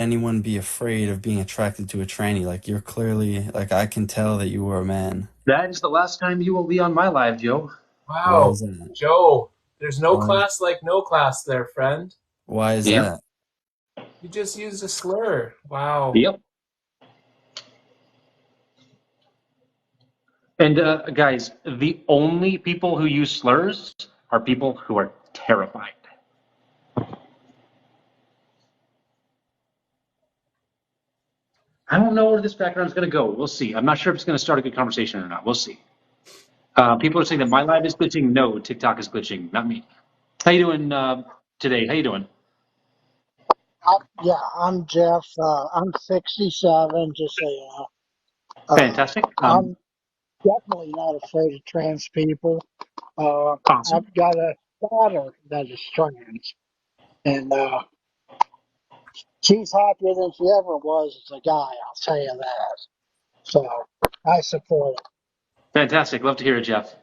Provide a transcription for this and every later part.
anyone be afraid of being attracted to a tranny? Like you're clearly like I can tell that you were a man. That is the last time you will be on my live, Joe. Why Wow, is that? Joe, there's no Why class like no class there, friend. why is Yep. that? You just used a slur. Wow. Yep. And guys, the only people who use slurs are people who are terrified. I don't know where this background's going to go. We'll see. I'm not sure if it's going to start a good conversation or not. We'll see. People are saying that my live is glitching. No, TikTok is glitching, not me. How you doing today? How you doing? Yeah, I'm Jeff. I'm 67. Just so you know, Fantastic. I'm definitely not afraid of trans people. Awesome. I've got a daughter that is trans, and she's happier than she ever was as a guy. I'll tell you that. So I support it. Fantastic. Love to hear it, Jeff.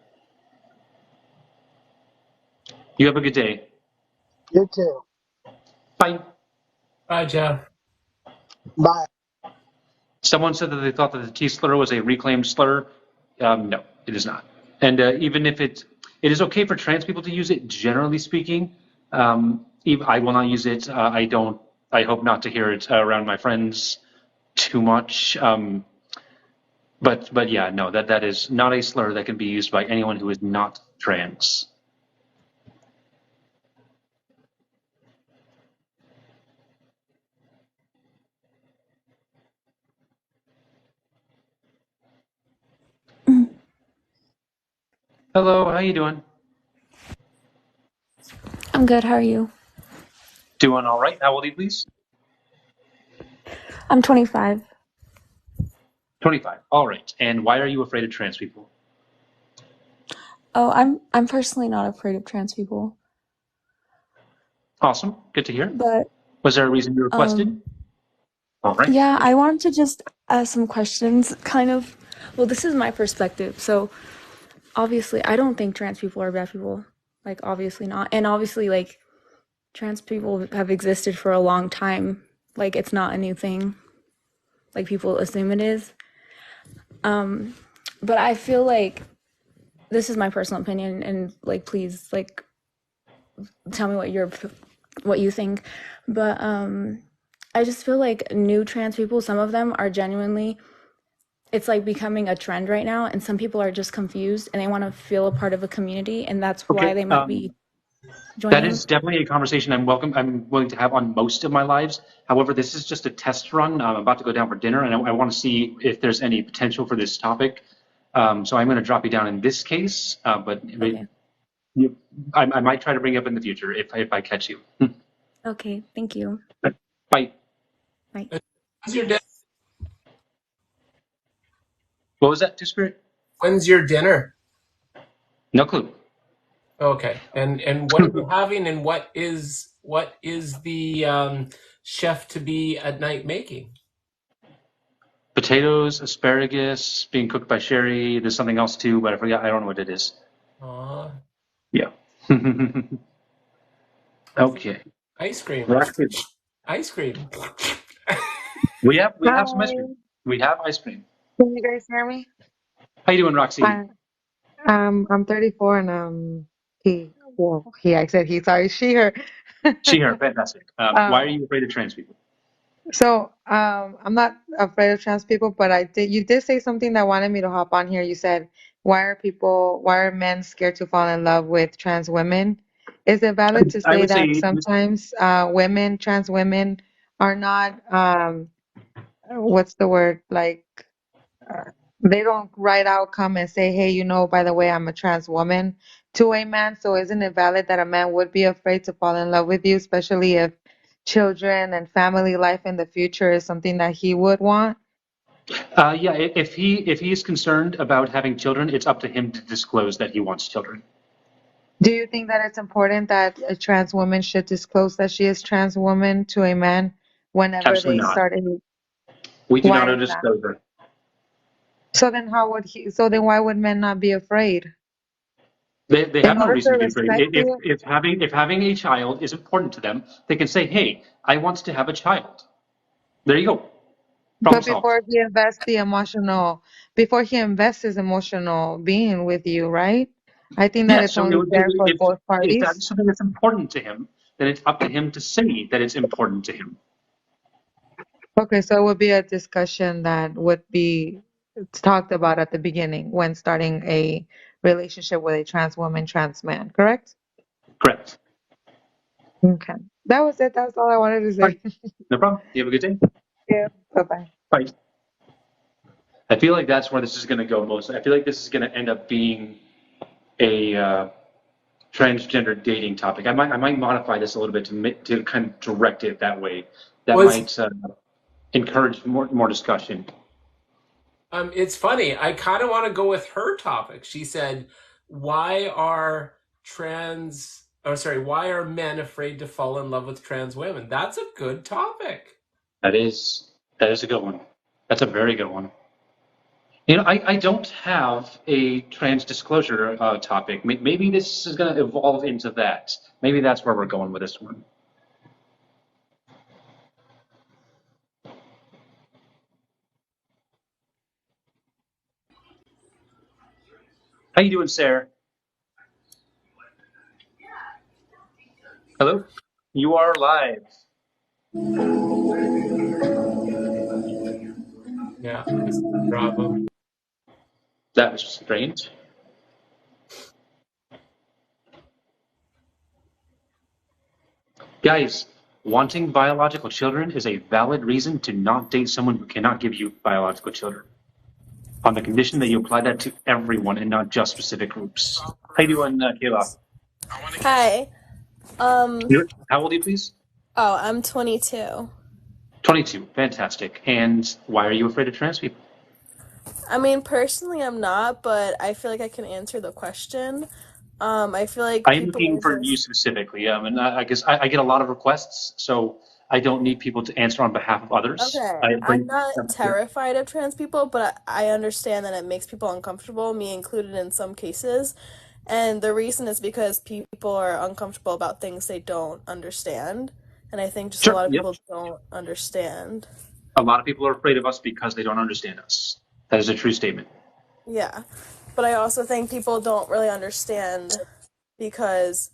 You have a good day. You too. Bye. Bye, Jeff. Bye. Someone said that they thought that the T slur was a reclaimed slur. No, it is not. And even if it is okay for trans people to use it, generally speaking. I will not use it. I don't. I hope not to hear it around my friends too much. But yeah, no, that is not a slur that can be used by anyone who is not trans. Hello, how you doing? I'm good. How are you? Doing all right. How old are you, please? I'm 25. 25. All right. And why are you afraid of trans people? Oh, I'm personally not afraid of trans people, Awesome. Good to hear. but Was there a reason you requested? um, All right. yeah, I wanted to just ask some questions. Kind of. Well, this is my perspective. So obviously, I don't think trans people are bad people. Like, obviously not. And obviously, like, trans people have existed for a long time. Like, it's not a new thing. Like people assume it is. But I feel like this is my personal opinion, and like, please, like, tell me what you think. But I just feel like new trans people, some of them are genuinely, it's like becoming a trend right now, and some people are just confused and they want to feel a part of a community, and that's why Okay. they might be That joining. is definitely a conversation I'm willing to have on most of my lives. However, this is just a test run. I'm about to go down for dinner, and I want to see if there's any potential for this topic. So I'm going to drop you down in this case, but Okay. you, I might try to bring it up in the future if I catch you. Okay, thank you. Bye. Bye. When's your dinner? What was that, Two Spirit? When's your dinner? No clue. Okay. And what are you having, and what is the chef to be at night making? Potatoes, asparagus, being cooked by Sherry. There's something else too, but I forgot. I don't know what it is. Aw, Yeah. I think Okay. ice cream. Rocky. Ice cream. We have some ice cream. Hi, We have ice cream. can you guys hear me? How you doing, Roxy? Hi, I'm 34 and I said he, sorry, she, her. She, her, fantastic. Why are Um, you afraid of trans people? I'm not afraid of trans people, but you did say something that wanted me to hop on here. You said, why are men scared to fall in love with trans women? Is it valid to I say would that say, sometimes trans women are not, what's the word, like, uh, they don't right out come and say, hey, by the way, I'm a trans woman to a man. So isn't it valid that a man would be afraid to fall in love with you, especially if children and family life in the future is something that he would want? yeah, if he is concerned about having children, it's up to him to disclose that he wants children. Do you think that it's important that a trans woman should disclose that she is trans woman to a man whenever Absolutely they not. start? We do not Why know is that? disclosure. So then why would men not be afraid? They In have no order to reason to be afraid. respect you, If having a child is important to them, they can say, "Hey, I want to have a child." There you go. Problem But solved. before he invests his emotional being with you, right? I think that Yeah, it's so only fair for both if that parties. is something that's important to him, then it's up to him to say that it's important to him. Okay, so it would be a discussion that would be talked about at the beginning when starting a relationship with a trans woman, trans man, correct? Correct. Okay. That was it. That's all I wanted to All right. say. No problem. You have a good day. Yeah. Bye-bye. Bye. I feel like that's where this is going to go mostly. I feel like this is going to end up being a transgender dating topic. I might modify this a little bit to kind of direct it that way. That Was might encourage more discussion. It's funny. I kind of want to go with her topic. She said, "Why are why are men afraid to fall in love with trans women?" That's a good topic. That is a good one. That's a very good one. I don't have a trans disclosure topic. Maybe this is going to evolve into that. Maybe that's where we're going with this one. How you doing, Sarah? Hello? You are live. Yeah, this is the problem. That was strange. Guys, wanting biological children is a valid reason to not date someone who cannot give you biological children, on the condition that you apply that to everyone and not just specific groups. How you doing, Kayla? Hi. Um, How old are you, please? oh, I'm 22. 22. Fantastic. And why are you afraid of trans people? I mean, personally, I'm not, but I feel like I can answer the question. I feel like I am people looking are for you just, specifically, and I guess I get a lot of requests, so I don't need people to answer on behalf of others. okay, But I'm not terrified of trans people, but I understand that it makes people uncomfortable, me included in some cases. And the reason is because people are uncomfortable about things they don't understand. And I think just a sure, lot of yep. people don't understand. A lot of people are afraid of us because they don't understand us. That is a true statement. Yeah. But I also think people don't really understand because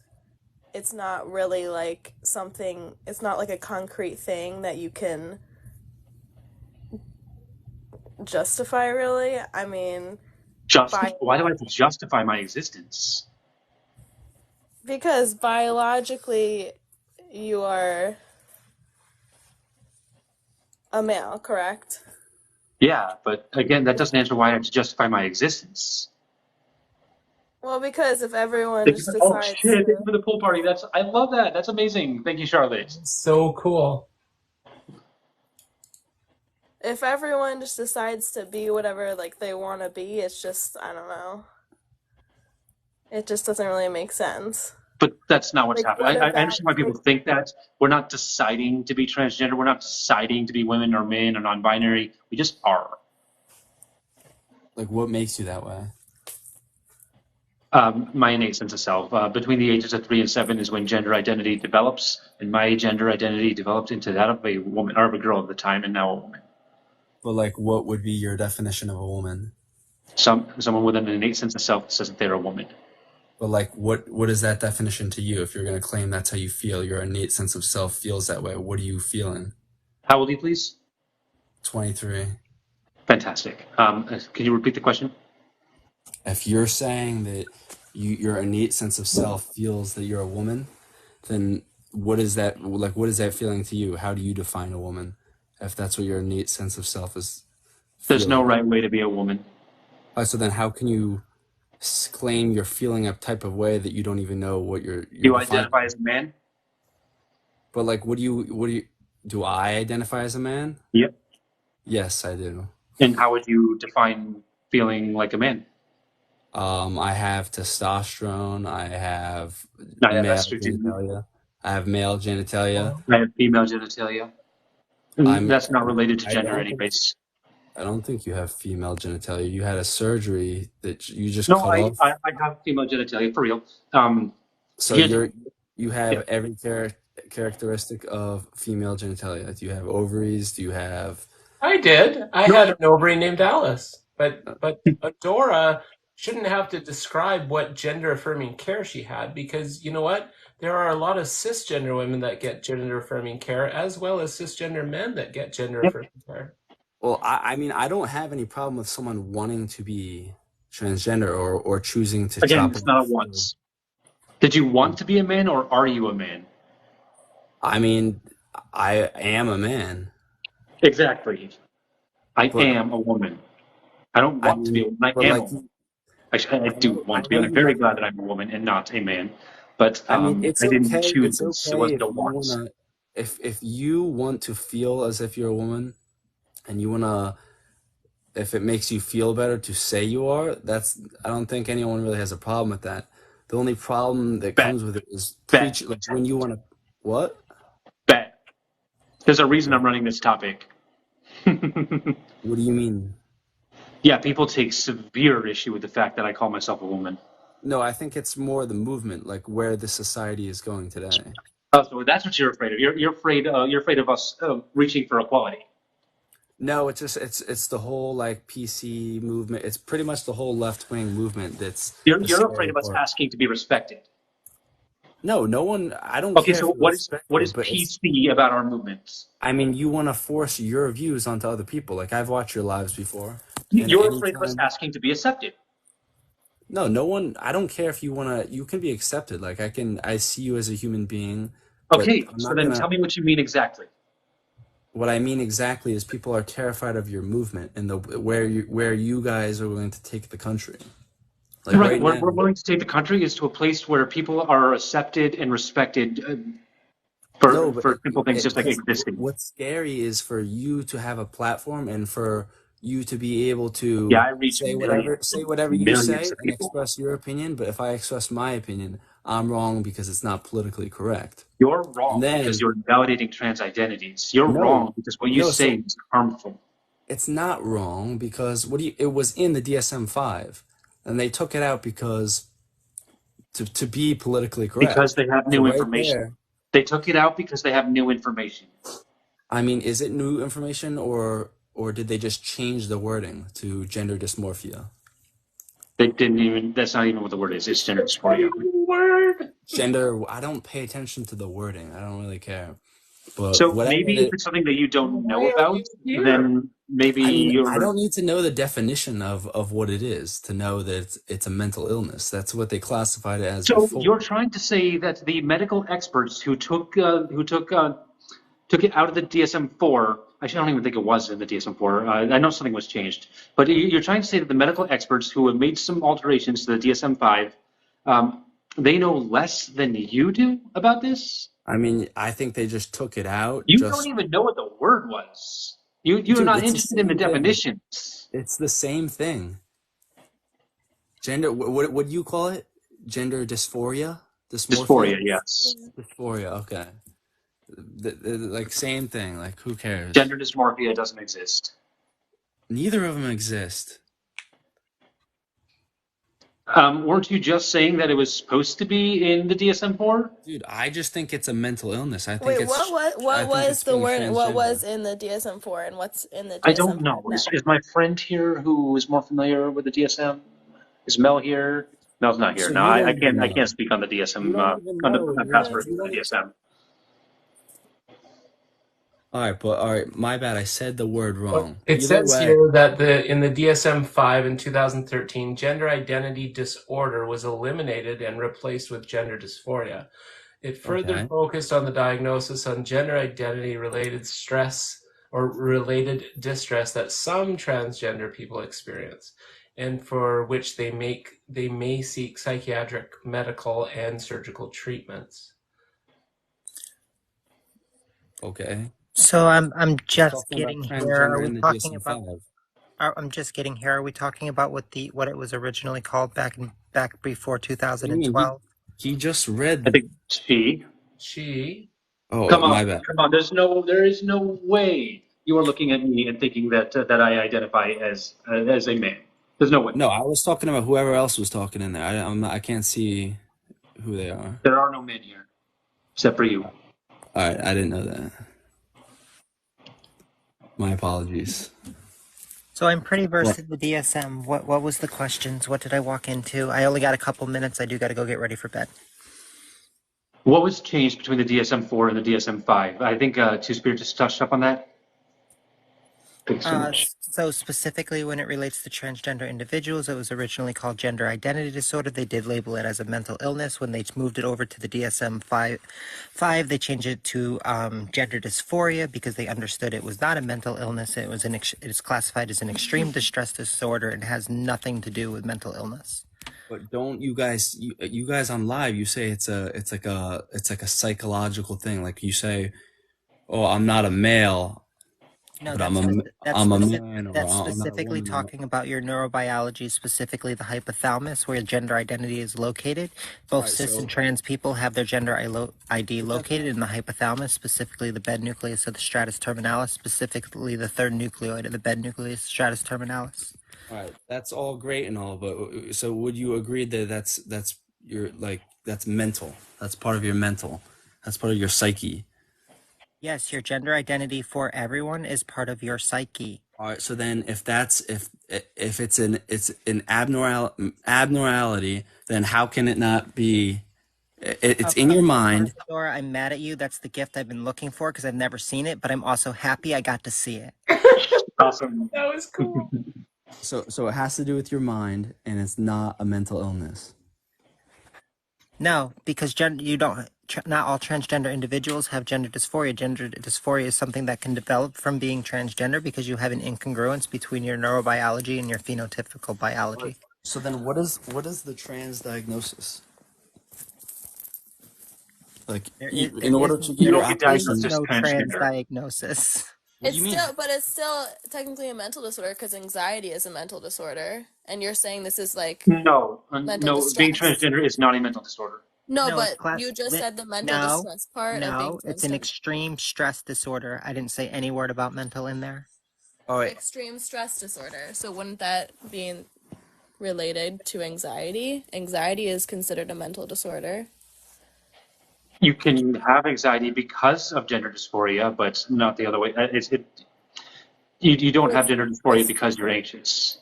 it's not really like something, it's not like a concrete thing that you can justify, really. I mean, Why do I have to justify my existence? because biologically you are a male, correct? Yeah, but again, that doesn't answer why I have to justify my existence. Well, because if everyone just Oh decides shit! Thank you to, for the pool party. I love that. That's amazing. Thank you, Charlotte. So cool. if everyone just decides to be whatever like they want to be, it's just, I don't know. It just doesn't really make sense. But that's not what's Like, happening. what I if that, understand why people like, think that. We're not deciding to be transgender. We're not deciding to be women or men or non-binary. We just are. Like, what makes you that way? My innate sense of self. Between the ages of 3 and 7 is when gender identity develops, and my gender identity developed into that of a woman or of a girl at the time, and now a woman. But like, what would be your definition of a woman? Someone with an innate sense of self says that they're a woman. But like, what is that definition to you? If you're going to claim that's how you feel, your innate sense of self feels that way. What are you feeling? How old are you, please? 23. Fantastic. Can you repeat the question? If you're saying that your innate sense of self feels that you're a woman, then what is that like? What is that feeling to you? How do you define a woman? If that's what your innate sense of self is There's no feeling. right way to be a woman. So then how can you claim you're feeling a type of way that you don't even know what you're You defining? identify as a man? But like, do I identify as a man? Yep. Yes, I do. And how would you define feeling like a man? I have testosterone. I have I have male estrogen. genitalia. I have male genitalia. I have female genitalia. That's not related to I gender don't think anyways. I don't think you have female genitalia. You had a surgery that you just No, cut off. I have female genitalia for real. So Here's you have yeah. every characteristic of female genitalia? Do you have ovaries? Do you have? I did. I No, had an ovary named Alice, but Adora shouldn't have to describe what gender affirming care she had, because you know what? There are a lot of cisgender women that get gender affirming care, as well as cisgender men that get gender affirming care. Well, I mean, I don't have any problem with someone wanting to be transgender or choosing to again, chop it's off. not a wants. Did you want to be a man, or are you a man? I mean, I am a man, Exactly. I but am a woman. I don't I want to be a mean, woman. I but am a like, woman. Actually, I do I want to be, know and I'm you very want. glad that I'm a woman and not a man. But I mean, it's I didn't okay. choose It's this. It okay wasn't if a you want. wanna, if you want to feel as if you're a woman and you wanna, if it makes you feel better to say you are, that's, I don't think anyone really has a problem with that. The only problem that Bet, comes with it is bet, preach, like when you want to, what? bet. There's a reason I'm running this topic. What do you mean? Yeah, people take severe issue with the fact that I call myself a woman. No, I think it's more the movement, like where the society is going today. Oh, so that's what you're afraid of. You're afraid of us reaching for equality. No, it's just it's the whole like PC movement. It's pretty much the whole left wing movement that's the You're afraid scary of us part. asking to be respected. No, no one. I don't Okay, care if so you're what respected, is but it's. PC about our movements? I mean, you want to force your views onto other people. Like I've watched your lives before, and You're afraid of us anytime. asking to be accepted. No, no one. I don't care if you wanna. You can be accepted. Like I can. I see you as a human being, but Okay, I'm so not then gonna. tell me what you mean exactly. What I mean exactly is people are terrified of your movement and the where you guys are going to take the country. Like Right, right we're, now. we're willing to take the country is to a place where people are accepted and respected No, for but simple things just like because existing. what's scary is for you to have a platform and for you to be able Yeah, to I reach say whatever you millions say of and people. express your opinion. But if I express my opinion, I'm wrong because it's not politically correct. You're And wrong because then you're invalidating trans identities. You're no, wrong because what you no, say so is harmful. it's not wrong because it was in the DSM-5, and they took it out because to be politically Because correct. they have So new right information. there. They took it out because they have new information. I mean, is it new information or did they just change the wording to gender dysmorphia? They didn't even, that's not even what the word is. It's gender dysphoria. Word. Gender, I don't pay attention to the wording. I don't really care. But So whatever maybe if it, it's something that you don't know Why are about, you here? then maybe I mean, I you're. don't need to know the definition of what it is to know that it's a mental illness. That's what they classified it as So before. you're trying to say that the medical experts who took it out of the DSM-4. Actually, I don't even think it was in the DSM-4. I know something was changed, but you're trying to say that the medical experts who have made some alterations to the DSM-5, they know less than you do about this. I mean, I think they just took it out You don't just, even know what the word was. You're dude, not it's the interested in the same thing. definitions. It's the same thing. Gender, what do you call it? Gender dysphoria? Dysphoria, Dysmorphia? yes. Dysphoria, okay. Like same thing. Like who cares? Gender dysmorphia doesn't exist. Neither of them exist. Weren't you just saying that it was supposed to be in the DSM-4? Dude, I just think it's a mental illness. Wait, what I think was it's the being word? What transgender. was in the DSM-4 and what's in the I don't DSM-5 know. now? Is my friend here who is more familiar with the DSM? Is Mel here? Mel's not here. So No, you I don't even can't. I can't know. speak on the You DSM don't even on the know. past Uh, versions You of don't the even. DSM. All right, my bad. I said the word Well, wrong. it Either says way, here that in the DSM-5 in 2013, gender identity disorder was eliminated and replaced with gender dysphoria. It further okay. focused on the diagnosis on gender identity related stress or related distress that some transgender people experience, and for which they may seek psychiatric, medical, and surgical treatments. Okay. So I'm It's just talking about getting here. Are transgender we in the talking about? DSM-5. I'm just getting here. Are we talking about what it was originally called back before What do you mean? 2012? He just I read. think she. She, Oh, Come my on, bad. come on. There is no way you are looking at me and thinking that I identify as a man. There's no way. No, I was talking about whoever else was talking in there. I can't see who they are. There are no men here except for you. All right, I didn't know that. My apologies. So I'm pretty Well, versed in the DSM. What was the questions? What did I walk into? I only got a couple minutes. I do got to go get ready for bed. What was changed between the DSM-4 and the DSM-5? I think Two Spirit just touched up on that. Thanks so much. So specifically when it relates to transgender individuals, it was originally called gender identity disorder. They did label it as a mental illness. When they moved it over to the DSM-5, they changed it to gender dysphoria because they understood it was not a mental illness. It was it is classified as an extreme distress disorder and has nothing to do with mental illness. but don't you guys on live, you say it's like a psychological thing. Like you say, oh, I'm not a male, No, but I'm a man, or that's I'm not a specifically woman. talking about your neurobiology, specifically the hypothalamus, where gender identity is located. All Both right, cis and so trans people have their gender ID but that's located in the hypothalamus, specifically the bed nucleus of the stratus terminalis, specifically the third nucleoid of the bed nucleus stratus terminalis. all right. That's all great and all, but so would you agree that that's your like that's mental? That's part of your mental. That's part of your psyche. Yes, your gender identity for everyone is part of your psyche. All right. So then, if it's an abnormality, then how can it not be? It's in your mind. Dora, I'm mad at you. That's the gift I've been looking for because I've never seen it, but I'm also happy I got to see it. Awesome. That was cool. So it has to do with your mind, and it's not a mental illness. No, because not all transgender individuals have gender dysphoria. Gender dysphoria is something that can develop from being transgender because you have an incongruence between your neurobiology and your phenotypical biology. So then, what is the trans diagnosis? Like, in order to get You your don't get diagnosed application, as No trans transgender. diagnosis. what do you mean? It's still technically a mental disorder because anxiety is a mental disorder, and you're saying this is like No, mental being distress. transgender is not a mental disorder. No, No, but you just said the mental no, distress part of being no. It's an transgender. extreme stress disorder. I didn't say any word about mental in there. All right. Extreme stress disorder. So wouldn't that be related to anxiety? Anxiety is considered a mental disorder. You can have anxiety because of gender dysphoria, but not the other way. You don't have gender dysphoria because you're anxious.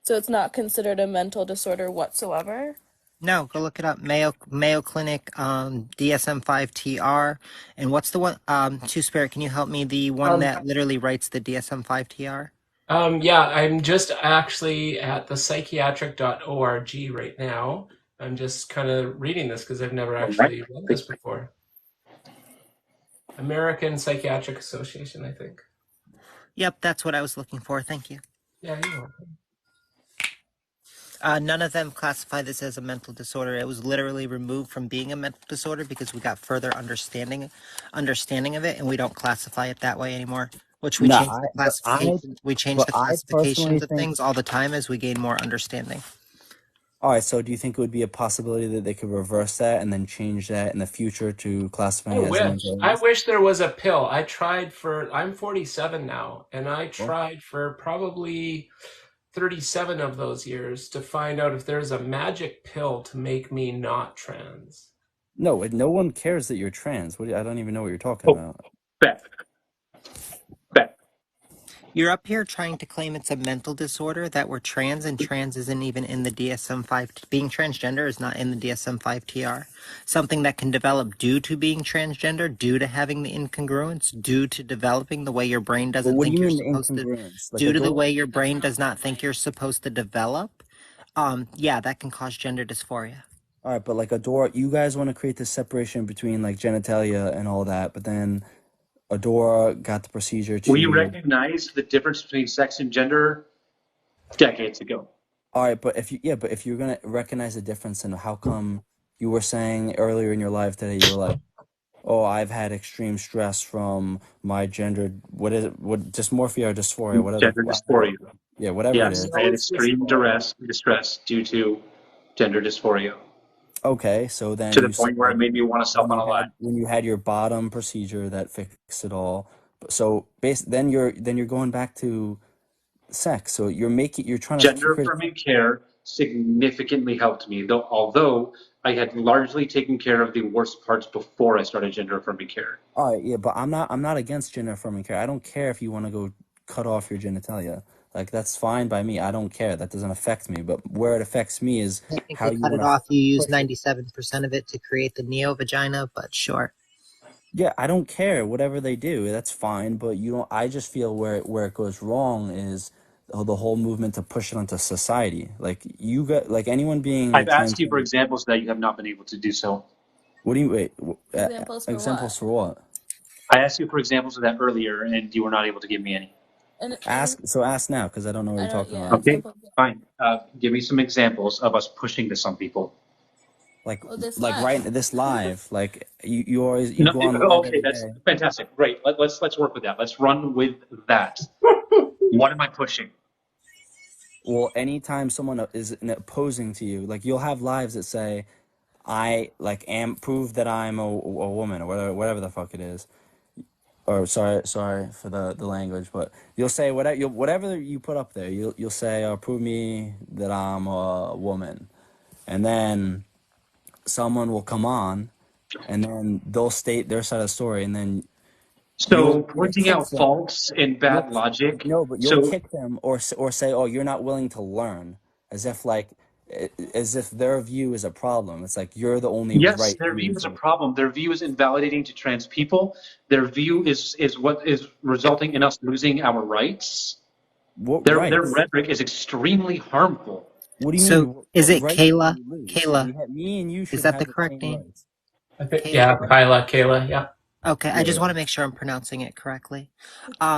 So it's not considered a mental disorder whatsoever? No, go look it up. Mayo Clinic, DSM-5 TR. And what's the one? Two Spirit, can you help me? The one that literally writes the DSM-5 TR? Yeah, I'm just actually at the psychiatric.org right now. I'm just kind of reading this because I've never actually read this before. American Psychiatric Association, I think. Yep, that's what I was looking for. Thank you. Yeah, you're welcome. None of them classify this as a mental disorder. It was literally removed from being a mental disorder because we got further understanding of it, and we don't classify it that way anymore. Which we No, change the classification. We change the I personally classifications of think. things all the time as we gain more understanding. All right. So do you think it would be a possibility that they could reverse that and then change that in the future to classifying it as a mental I illness? wish there was a pill. I'm 47 now, and I tried for probably 37 of those years to find out if there's a magic pill to make me not trans. No, no one cares that you're trans. I don't even know what you're talking about. Bet. You're up here trying to claim it's a mental disorder that we're trans, and trans isn't even in the DSM-5. Being transgender is not in the DSM-5 TR. Something that can develop due to being transgender, due to having the incongruence, due to developing the way your brain But doesn't what do think you you're mean supposed to, incongruence? Like due to the adult? way your brain does not think you're supposed to develop. Yeah, that can cause gender dysphoria. All right, but like Adora, you guys want to create this separation between like genitalia and all that, but then Adora got the procedure to. We recognized the difference between sex and gender decades ago. All right, but if you're gonna recognize the difference, then how come you were saying earlier in your life today you were like, oh, I've had extreme stress from my gender, what is it, what dysmorphia or dysphoria, whatever. Gender dysphoria. Yeah, whatever it Yes, is. I had extreme distress due to gender dysphoria. Okay, so then To the you point where it made me want to self-unalive. when you had your bottom procedure that fixed it all. So then you're going back to sex. So you're trying to Gender affirming care significantly helped me, although I had largely taken care of the worst parts before I started gender affirming care. All right, yeah, but I'm not against gender affirming care. I don't care if you want to go cut off your genitalia. Like that's fine by me. I don't care. That doesn't affect me. But where it affects me is how Technically you cut it want to off, you use push it. 97% of it to create the neo vagina, but sure. Yeah, I don't care. Whatever they do, that's fine. But you don't. I just feel where it goes wrong is the whole movement to push it onto society. Like you got like anyone being a I've asked you for transgender. examples that you have not been able to do so. What do you wait? Examples for Examples what? for what? I asked you for examples of that earlier, and you were not able to give me any. Ask now because I don't know what I you're don't. talking Yeah, about. Okay, examples. fine. Give me some examples of us pushing to some people. Like Well, this like right live. this live like you always you No, go on live okay, every that's day. fantastic. Great. Let's work with that. Let's run with that. What am I pushing? Well, anytime someone is opposing to you, like you'll have lives that say, "I like am prove that I'm a woman," or whatever the fuck it is. Or sorry for the language, but you'll say whatever you put up there. You'll say, "Prove me that I'm a woman," and then someone will come on, and then they'll state their side of the story, and then So you'll either pointing kick out them. faults and You'll bad logic. no, but you'll So kick them or say, "Oh, you're not willing to learn," as if like as if their view is a problem. It's like you're the only yes, right their view view is a for problem. Their view is invalidating to trans people. Their view is what is resulting in us losing our rights. what Their rights. rhetoric is extremely harmful. What do you mean? So is What it rights do Kayla? we lose? Kayla, Me and you is should that the have the correct same name? rights. I think, Kayla? yeah, Kayla, yeah. Okay, I just Yeah. want to make sure I'm pronouncing it correctly.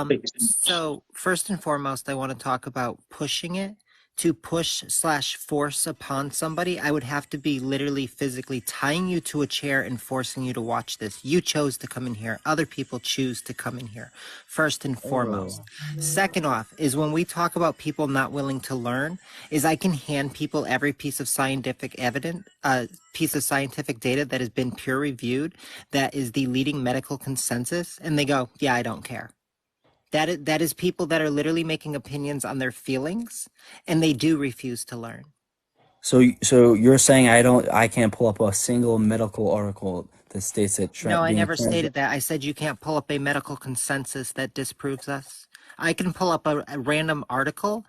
Thank you so much. So first and foremost, I want to talk about pushing it. To push slash force upon somebody, I would have to be literally physically tying you to a chair and forcing you to watch this. You chose to come in here. Other people choose to come in here. First and foremost. Oh. Second off is when we talk about people not willing to learn, is I can hand people every piece of scientific evidence, piece of scientific data that has been peer reviewed, that is the leading medical consensus, and they go, yeah, I don't care. That is people that are literally making opinions on their feelings, and they do refuse to learn. So you're saying I can't pull up a single medical article that states that No, I being never trans. stated that. I said you can't pull up a medical consensus that disproves us. I can pull up a random article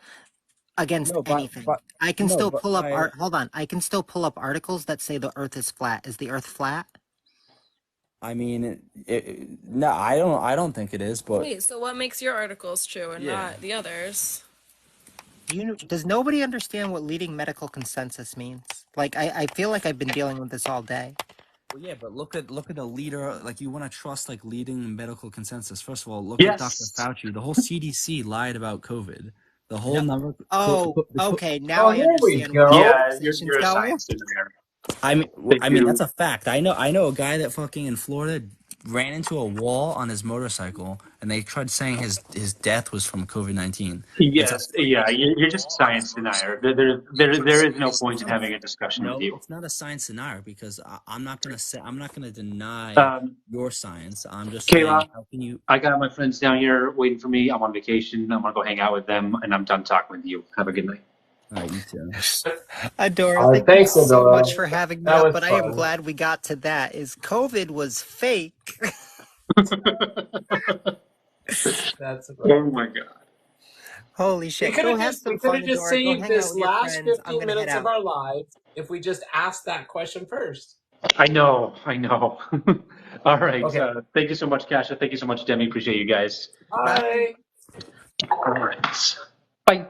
against No, anything. I can no, still but pull up by hold on. I can still pull up articles that say the earth is flat. Is the earth flat? I mean, no, I don't think it is, but Wait, so what makes your articles true and yeah. not the others? Does nobody understand what leading medical consensus means? Like I feel like I've been dealing with this all day. Well, yeah, but look at a leader like you want to trust like leading medical consensus. First of all, look at Dr. Yes. Fauci. The whole CDC lied about COVID. The whole No. number. Oh, okay. Now Oh, I here we understand where this go. Yeah, conversation's you're a going. science denier. I They mean that's do. a fact. I know a guy that fucking in Florida ran into a wall on his motorcycle, and they tried saying his death was from COVID-19. It's a Yes, yeah, you're just a science denier. There is no point in having a discussion with no, you. it's not a science denier because I'm not gonna deny Um, your science. I'm just saying Kayla, how can you. I got my friends down here waiting for me. I'm on vacation. I'm gonna go hang out with them, and I'm done talking with you. Have a good night. All right, you too. Adora, All right, thank you thanks, so Adora. much for having me That up, was but I am fun. glad we got to that. Is COVID was fake. That's Oh my god. Holy We shit. could Go have have just some fun, Adora. Go saved hang out this with your last friends. I'm 15 gonna head minutes of out. our life if we just asked that question first. I know. All right. Okay. Thank you so much, Kasha. Thank you so much, Demi. Appreciate you guys. Bye. Bye. All right. Bye.